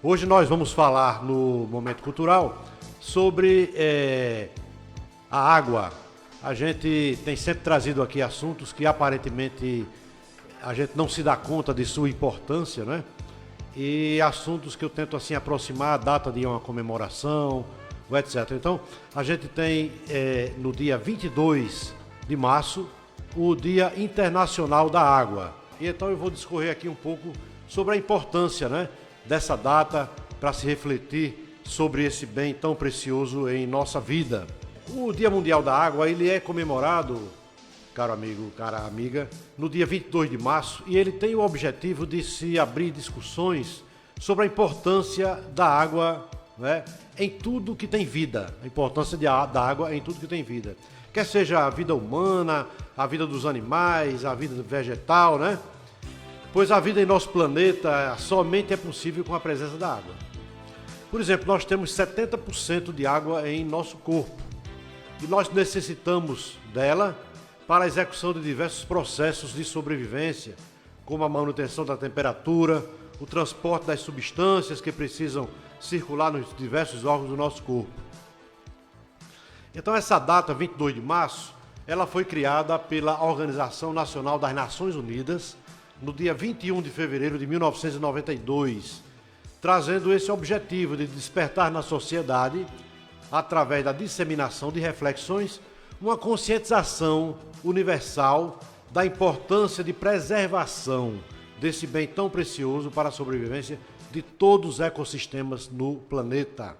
Hoje nós vamos falar no Momento Cultural sobre a água. A gente tem sempre trazido aqui assuntos que aparentemente a gente não se dá conta de sua importância, né? E assuntos que eu tento assim aproximar a data de uma comemoração, etc. Então, a gente tem no dia 22 de março o Dia Internacional da Água. E então eu vou discorrer aqui um pouco sobre a importância, né, dessa data para se refletir sobre esse bem tão precioso em nossa vida. O Dia Mundial da Água, ele é comemorado, caro amigo, cara amiga, no dia 22 de março, e ele tem o objetivo de se abrir discussões sobre a importância da água, né, em tudo que tem vida, a importância da água em tudo que tem vida. Quer seja a vida humana, a vida dos animais, a vida vegetal, né? Pois a vida em nosso planeta somente é possível com a presença da água. Por exemplo, nós temos 70% de água em nosso corpo e nós necessitamos dela para a execução de diversos processos de sobrevivência, como a manutenção da temperatura, o transporte das substâncias que precisam circular nos diversos órgãos do nosso corpo. Então essa data, 22 de março, ela foi criada pela Organização Nacional das Nações Unidas no dia 21 de fevereiro de 1992, trazendo esse objetivo de despertar na sociedade, através da disseminação de reflexões, uma conscientização universal da importância de preservação desse bem tão precioso para a sobrevivência de todos os ecossistemas no planeta.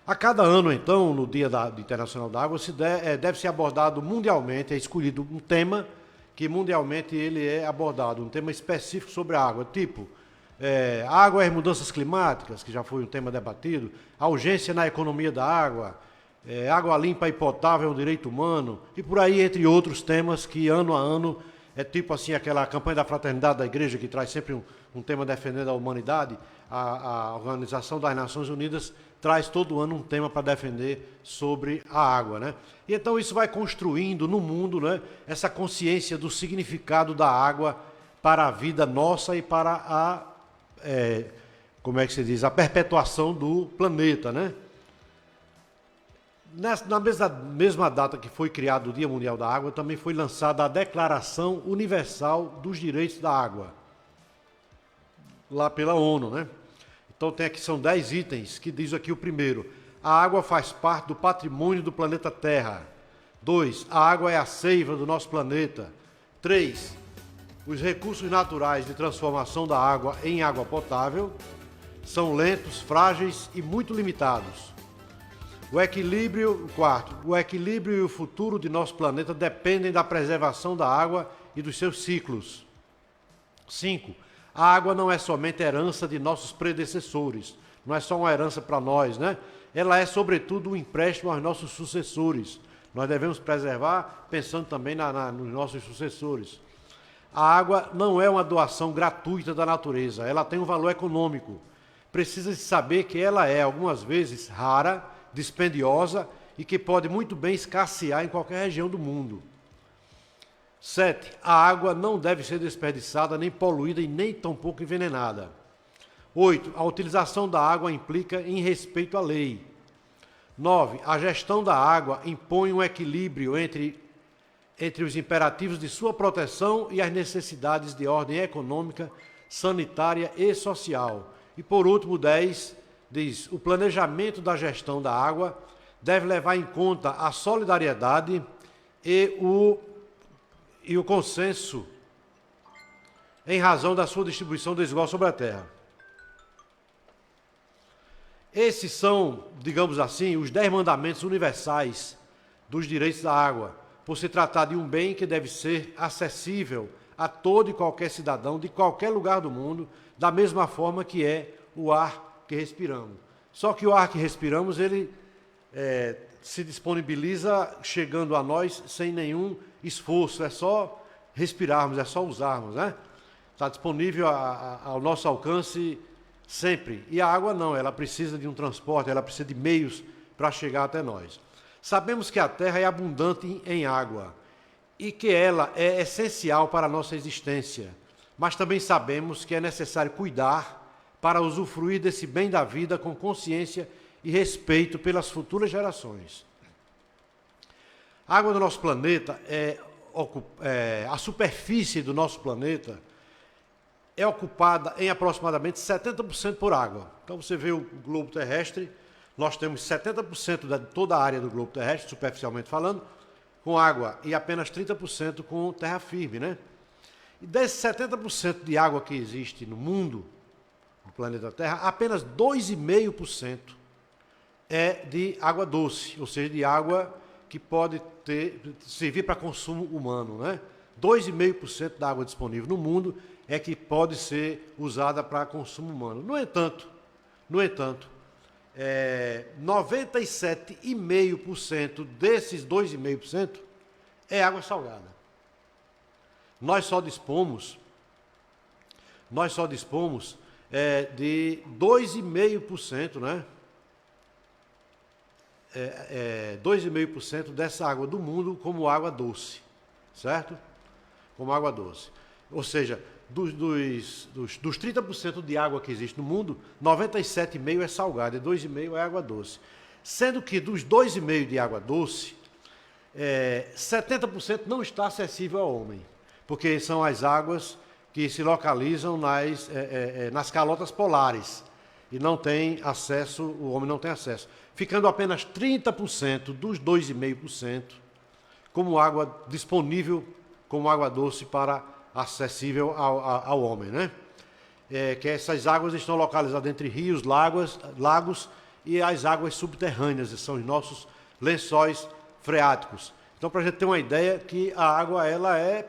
A cada ano, então, no Dia Internacional da Água, deve ser abordado mundialmente, é escolhido um tema que mundialmente ele é abordado, um tema específico sobre a água, tipo água e mudanças climáticas, que já foi um tema debatido, a urgência na economia da água, água limpa e potável é um direito humano, e por aí, entre outros temas que ano a ano é tipo assim aquela campanha da fraternidade da igreja que traz sempre um tema defendendo a humanidade. A Organização das Nações Unidas traz todo ano um tema para defender sobre a água, né? E então isso vai construindo no mundo, né, essa consciência do significado da água para a vida nossa e para como é que se diz, a perpetuação do planeta, né? Na mesma data que foi criado o Dia Mundial da Água, também foi lançada a Declaração Universal dos Direitos da Água, lá pela ONU, né? Então tem aqui, são 10 itens, que diz aqui o primeiro: a água faz parte do patrimônio do planeta Terra. 2. A água é a seiva do nosso planeta. 3. Os recursos naturais de transformação da água em água potável são lentos, frágeis e muito limitados. 4. O equilíbrio e o futuro de nosso planeta dependem da preservação da água e dos seus ciclos. 5. A água não é somente herança de nossos predecessores, não é só uma herança para nós, né? Ela é, sobretudo, um empréstimo aos nossos sucessores. Nós devemos preservar pensando também nos nossos sucessores. A água não é uma doação gratuita da natureza, ela tem um valor econômico. Precisa-se saber que ela é, algumas vezes, rara, dispendiosa e que pode muito bem escassear em qualquer região do mundo. 7. A água não deve ser desperdiçada, nem poluída e nem tampouco envenenada. 8. A utilização da água implica em respeito à lei. 9. A gestão da água impõe um equilíbrio entre os imperativos de sua proteção e as necessidades de ordem econômica, sanitária e social. E por último, 10, diz: o planejamento da gestão da água deve levar em conta a solidariedade e o consenso em razão da sua distribuição desigual sobre a terra. Esses são, digamos assim, os 10 mandamentos universais dos direitos da água, por se tratar de um bem que deve ser acessível a todo e qualquer cidadão de qualquer lugar do mundo, da mesma forma que é o ar que respiramos. Só que o ar que respiramos, ele se disponibiliza chegando a nós sem nenhum esforço, é só respirarmos, é só usarmos, né? Está disponível ao nosso alcance sempre. E a água não, ela precisa de um transporte, ela precisa de meios para chegar até nós. Sabemos que a Terra é abundante em água e que ela é essencial para a nossa existência, mas também sabemos que é necessário cuidar para usufruir desse bem da vida com consciência e respeito pelas futuras gerações. A água do nosso planeta a superfície do nosso planeta é ocupada em aproximadamente 70% por água. Então você vê o globo terrestre, nós temos 70% de toda a área do globo terrestre, superficialmente falando, com água e apenas 30% com terra firme, né? E desses 70% de água que existe no mundo, no planeta Terra, apenas 2,5% é de água doce, ou seja, de água que pode servir para consumo humano, né? 2,5% da água disponível no mundo é que pode ser usada para consumo humano. No entanto, 97,5% desses 2,5% é água salgada. Nós só dispomos de 2,5%, né? 2,5% dessa água do mundo como água doce, certo? Como água doce. Ou seja, dos 30% de água que existe no mundo, 97,5% é salgada e 2,5% é água doce. Sendo que dos 2,5% de água doce, 70% não está acessível ao homem, porque são as águas que se localizam nas calotas polares e não tem acesso, o homem não tem acesso, ficando apenas 30% dos 2,5% como água disponível, como água doce para acessível ao homem, né? Que essas águas estão localizadas entre rios, lagos e as águas subterrâneas, que são os nossos lençóis freáticos. Então, para a gente ter uma ideia que a água ela é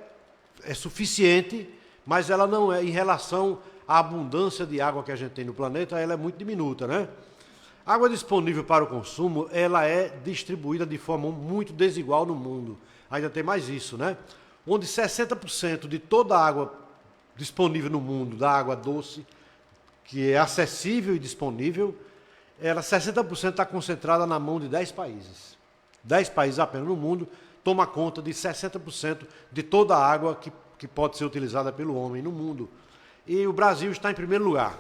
suficiente, mas ela não é, em relação à abundância de água que a gente tem no planeta, ela é muito diminuta, né? A água disponível para o consumo, ela é distribuída de forma muito desigual no mundo. Ainda tem mais isso, né? Onde 60% de toda a água disponível no mundo, da água doce, que é acessível e disponível, 60% está concentrada na mão de 10 países. 10 países apenas no mundo toma conta de 60% de toda a água que pode ser utilizada pelo homem no mundo. E o Brasil está em primeiro lugar.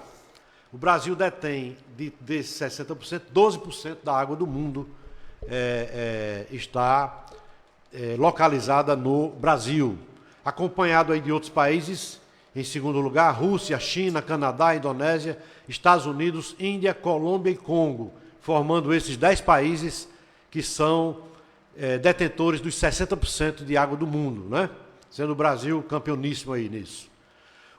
O Brasil detém, desses 60%, 12% da água do mundo está localizada no Brasil, acompanhado aí de outros países, em segundo lugar, Rússia, China, Canadá, Indonésia, Estados Unidos, Índia, Colômbia e Congo, formando esses 10 países que são detentores dos 60% de água do mundo, né? Sendo o Brasil campeoníssimo aí nisso.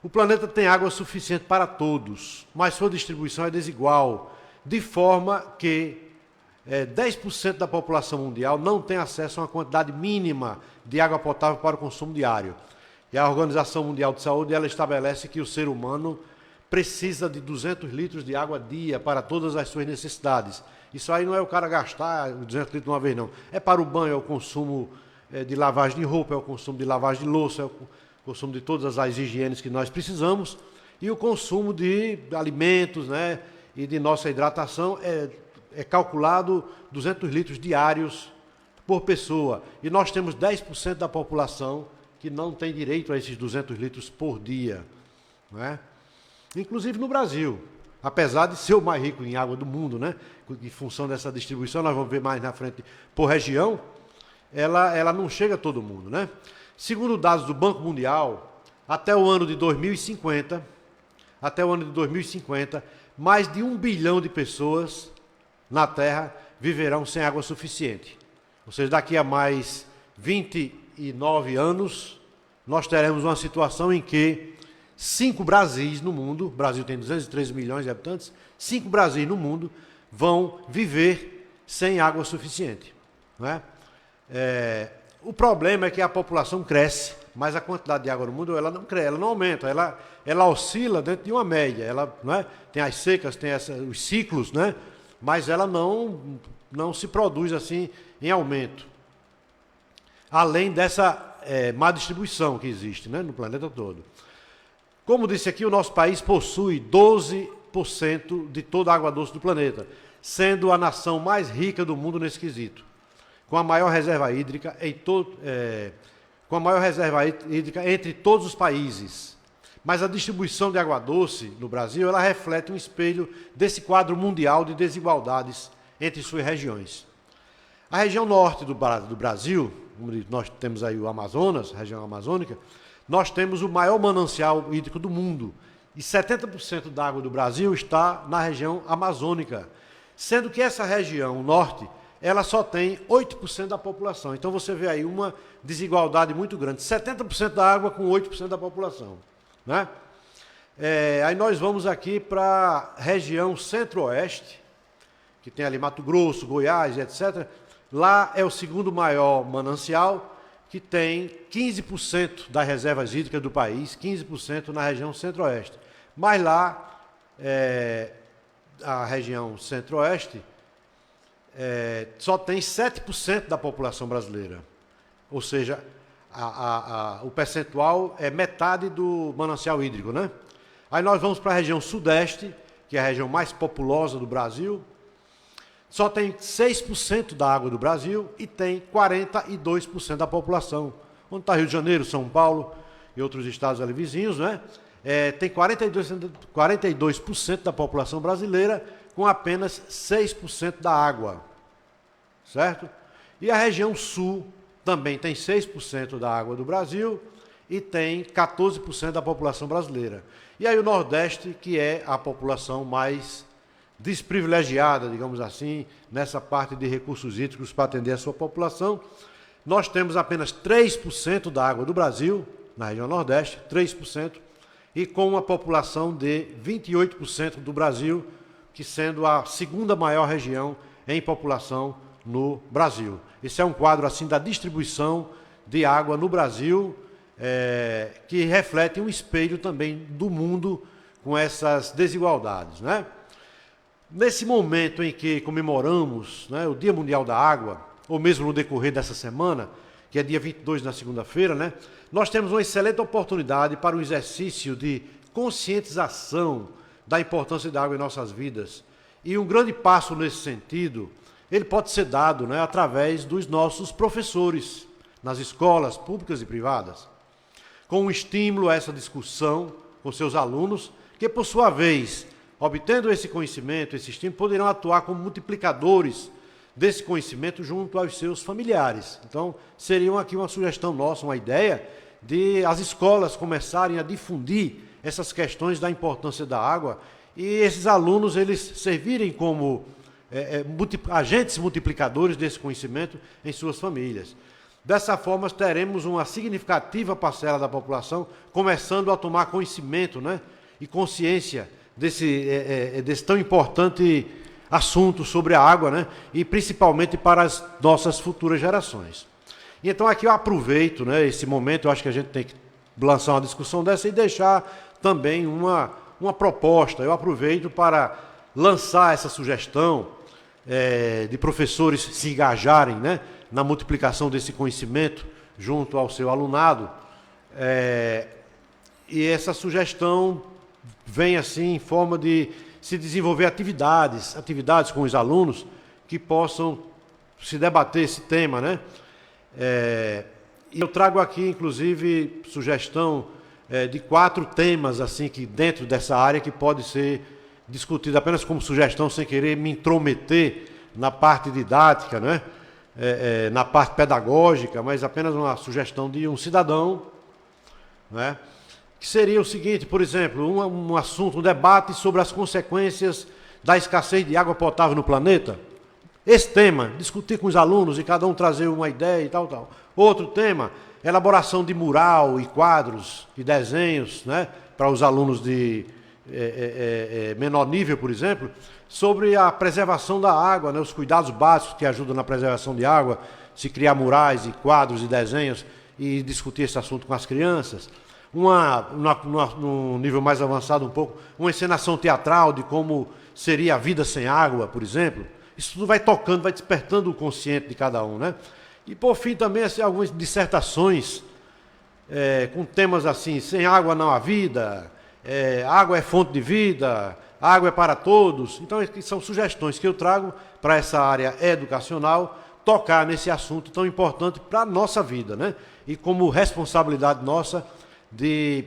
O planeta tem água suficiente para todos, mas sua distribuição é desigual, de forma que 10% da população mundial não tem acesso a uma quantidade mínima de água potável para o consumo diário. E a Organização Mundial de Saúde ela estabelece que o ser humano precisa de 200 litros de água dia para todas as suas necessidades. Isso aí não é o cara gastar 200 litros de uma vez, não. É para o banho, é o consumo de lavagem de roupa, é o consumo de lavagem de louça, é o consumo de todas as higienes que nós precisamos, e o consumo de alimentos, né, e de nossa hidratação é calculado 200 litros diários por pessoa. E nós temos 10% da população que não tem direito a esses 200 litros por dia, né? Inclusive no Brasil, apesar de ser o mais rico em água do mundo, né? Em função dessa distribuição, nós vamos ver mais na frente, por região, ela não chega a todo mundo, né? Segundo dados do Banco Mundial, até o ano de 2050, mais de 1 bilhão de pessoas na Terra viverão sem água suficiente. Ou seja, daqui a mais 29 anos, nós teremos uma situação em que 5 Brasis no mundo, o Brasil tem 213 milhões de habitantes, 5 Brasis no mundo vão viver sem água suficiente, não é? O problema é que a população cresce, mas a quantidade de água no mundo ela não cresce, ela não aumenta, ela oscila dentro de uma média. Ela, não é? Tem as secas, tem os ciclos, né? Mas ela não se produz assim em aumento. Além dessa má distribuição que existe, né, no planeta todo. Como disse aqui, o nosso país possui 12% de toda a água doce do planeta, sendo a nação mais rica do mundo nesse quesito, com a maior reserva hídrica entre todos os países. Mas a distribuição de água doce no Brasil, ela reflete um espelho desse quadro mundial de desigualdades entre suas regiões. A região norte do Brasil, nós temos aí o Amazonas, a região amazônica, nós temos o maior manancial hídrico do mundo. E 70% da água do Brasil está na região amazônica, sendo que essa região norte, ela só tem 8% da população. Então você vê aí uma desigualdade muito grande, 70% da água com 8% da população, né? Aí nós vamos aqui para a região centro-oeste, que tem ali Mato Grosso, Goiás, etc. Lá é o segundo maior manancial, que tem 15% das reservas hídricas do país, 15% na região centro-oeste. Mas lá, a região centro-oeste, só tem 7% da população brasileira. Ou seja, o percentual é metade do manancial hídrico, né? Aí nós vamos para a região sudeste, que é a região mais populosa do Brasil, só tem 6% da água do Brasil e tem 42% da população. Onde está Rio de Janeiro, São Paulo e outros estados ali vizinhos, né? Tem 42% da população brasileira com apenas 6% da água, certo? E a região sul também tem 6% da água do Brasil e tem 14% da população brasileira. E aí o Nordeste, que é a população mais desprivilegiada, digamos assim, nessa parte de recursos hídricos para atender a sua população. Nós temos apenas 3% da água do Brasil, na região Nordeste, 3%, e com uma população de 28% do Brasil, que sendo a segunda maior região em população no Brasil. Esse é um quadro assim da distribuição de água no Brasil, que reflete um espelho também do mundo com essas desigualdades, né? Nesse momento em que comemoramos, né, o Dia Mundial da Água, ou mesmo no decorrer dessa semana, que é dia 22, na segunda-feira, né, nós temos uma excelente oportunidade para um exercício de conscientização da importância da água em nossas vidas. E um grande passo nesse sentido, ele pode ser dado, né, através dos nossos professores, nas escolas públicas e privadas, com um estímulo a essa discussão com seus alunos, que por sua vez, obtendo esse conhecimento, esse estímulo, poderão atuar como multiplicadores desse conhecimento junto aos seus familiares. Então, seria aqui uma sugestão nossa, uma ideia, de as escolas começarem a difundir essas questões da importância da água e esses alunos, eles servirem como agentes multiplicadores desse conhecimento em suas famílias. Dessa forma, teremos uma significativa parcela da população começando a tomar conhecimento, né, e consciência desse tão importante assunto sobre a água, né? E principalmente para as nossas futuras gerações. E então aqui eu aproveito, né, esse momento, eu acho que a gente tem que lançar uma discussão dessa e deixar também uma proposta. Eu aproveito para lançar essa sugestão de professores se engajarem, né, na multiplicação desse conhecimento junto ao seu alunado. E essa sugestão vem assim em forma de se desenvolver atividades com os alunos que possam se debater esse tema, né? E eu trago aqui, inclusive, sugestão de 4 temas assim que dentro dessa área que pode ser discutido apenas como sugestão, sem querer me intrometer na parte didática, né? Na parte pedagógica, mas apenas uma sugestão de um cidadão, né? Que seria o seguinte, por exemplo, um assunto, um debate sobre as consequências da escassez de água potável no planeta. Esse tema, discutir com os alunos e cada um trazer uma ideia e tal. Outro tema, elaboração de mural e quadros e desenhos, né, para os alunos de menor nível, por exemplo, sobre a preservação da água, né, os cuidados básicos que ajudam na preservação de água, se criar murais e quadros e desenhos e discutir esse assunto com as crianças. Num nível mais avançado um pouco, uma encenação teatral de como seria a vida sem água, por exemplo. Isso tudo vai tocando, vai despertando o consciente de cada um, né? E, por fim, também assim, algumas dissertações com temas assim, sem água não há vida, água é fonte de vida, água é para todos. Então, são sugestões que eu trago para essa área educacional, tocar nesse assunto tão importante para a nossa vida, né? E como responsabilidade nossa de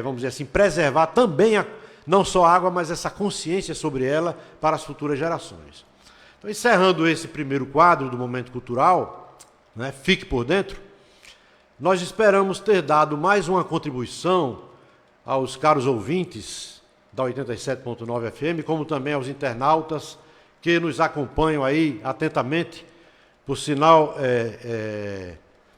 vamos dizer assim, preservar também não só a água, mas essa consciência sobre ela para as futuras gerações. Então, encerrando esse primeiro quadro do Momento Cultural, né, Fique por Dentro, nós esperamos ter dado mais uma contribuição aos caros ouvintes da 87.9 FM, como também aos internautas que nos acompanham aí atentamente. Por sinal,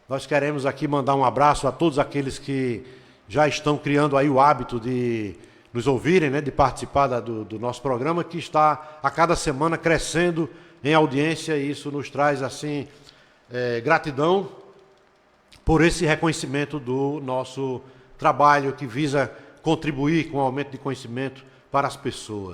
nós queremos aqui mandar um abraço a todos aqueles que já estão criando aí o hábito de nos ouvirem, né, de participar do nosso programa, que está a cada semana crescendo em audiência, e isso nos traz assim gratidão por esse reconhecimento do nosso trabalho que visa contribuir com o aumento de conhecimento para as pessoas.